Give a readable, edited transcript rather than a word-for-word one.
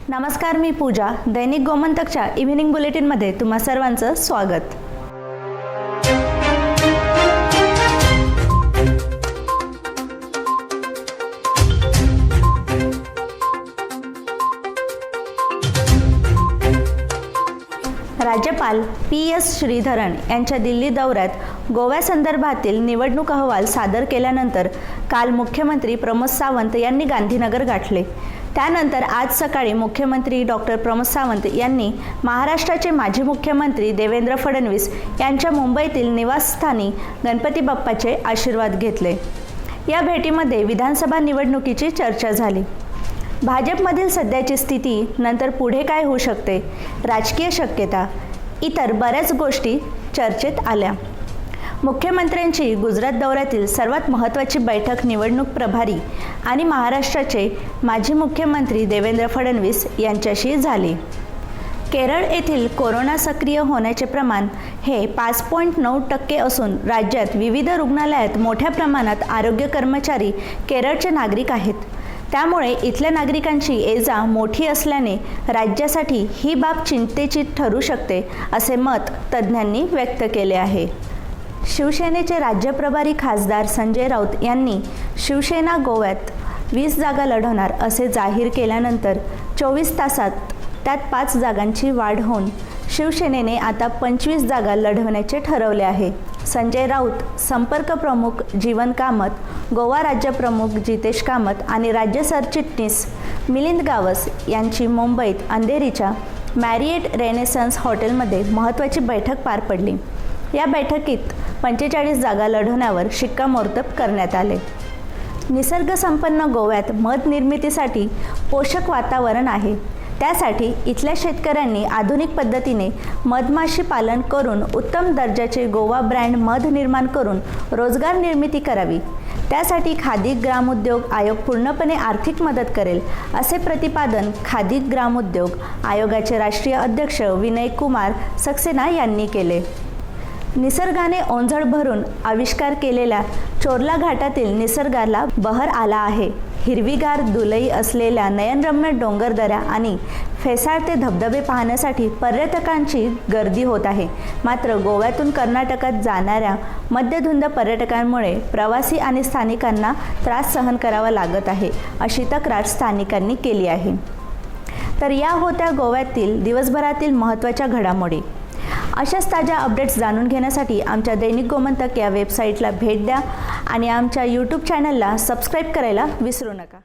नमस्कार, मी पूजा. दैनिक गोमंतकच्या इव्हिनिंग बुलेटिनमध्ये तुम्हा सर्वांचं स्वागत. राज्यपाल PS श्रीधरन यांच्या दिल्ली दौऱ्यात गोव्यासंदर्भातील निवडणूक अहवाल सादर केल्यानंतर काल मुख्यमंत्री प्रमोद सावंत यांनी गांधीनगर गाठले. त्यानंतर आज सकाळी मुख्यमंत्री डॉक्टर प्रमोद सावंत यांनी महाराष्ट्राचे माजी मुख्यमंत्री देवेंद्र फडणवीस यांच्या मुंबईतील निवासस्थानी गणपती बाप्पाचे आशीर्वाद घेतले. या भेटीमध्ये विधानसभा निवडणुकीची चर्चा झाली. भाजपमधील सध्याची स्थिती, नंतर पुढे काय होऊ शकते, राजकीय शक्यता, इतर बऱ्याच गोष्टी चर्चेत आल्या. मुख्यमंत्र्यांची गुजरात दौऱ्यातील सर्वात महत्त्वाची बैठक निवडणूक प्रभारी आणि महाराष्ट्राचे माजी मुख्यमंत्री देवेंद्र फडणवीस यांच्याशी झाली. केरळ येथील कोरोना सक्रिय होण्याचे प्रमाण हे 5.9% असून राज्यात विविध रुग्णालयात मोठ्या प्रमाणात आरोग्य कर्मचारी केरळचे नागरिक आहेत. त्यामुळे इथल्या नागरिकांची ये-जा मोठी असल्याने राज्यासाठी ही बाब चिंतेची ठरू शकते, असे मत तज्ज्ञांनी व्यक्त केले आहे. शिवसेनेचे राज्य प्रभारी खासदार संजय राऊत यांनी शिवसेना गोव्यात 20 जागा लढवणार असे जाहीर केल्यानंतर 24 तासात त्यात 5 जागांची वाढ होऊन शिवसेनेने आता 25 जागा लढवण्याचे ठरवले आहे. संजय राऊत, संपर्क प्रमुख जीवन कामत, गोवा राज्य प्रमुख जितेश कामत आणि राज्य सरचिटणीस मिलिंद गावस यांची मुंबईत अंधेरीच्या मॅरिएट रेनेसन्स हॉटेलमध्ये महत्त्वाची बैठक पार पडली. या बैठकीत 45 जागा लढवण्यावर शिक्कामोर्तब करण्यात आले. निसर्गसंपन्न गोव्यात मध निर्मितीसाठी पोषक वातावरण आहे. त्यासाठी इथल्या शेतकऱ्यांनी आधुनिक पद्धतीने मधमाशी पालन करून उत्तम दर्जाचे गोवा ब्रँड मध निर्माण करून रोजगार निर्मिती करावी. त्यासाठी खादी ग्रामोद्योग आयोग पूर्णपणे आर्थिक मदत करेल, असे प्रतिपादन खादी ग्रामोद्योग आयोगाचे राष्ट्रीय अध्यक्ष विनय कुमार सक्सेना यांनी केले. निसर्गाने ओंजळ भरून आविष्कार केलेल्या चोरला घाटातील निसर्गाला बहर आला आहे. हिरवीगार धुलई असलेल्या नयनरम्य डोंगरदऱ्या आणि फेसाळते धबधबे पाहण्यासाठी पर्यटकांची गर्दी होत आहे. मात्र गोव्यातून कर्नाटकात जाणाऱ्या मध्यधुंद पर्यटकांमुळे प्रवासी आणि स्थानिकांना त्रास सहन करावा लागत आहे, अशी तक्रार स्थानिकांनी केली आहे. तर या होत्या गोव्यातील दिवसभरातील महत्त्वाच्या घडामोडी. अशाच ताज्या अपडेट्स जाणून घेण्यासाठी आमच्या दैनिक गोमंतक या वेबसाईटला भेट द्या आणि आमच्या YouTube चॅनलला सबस्क्राईब करायला विसरू नका.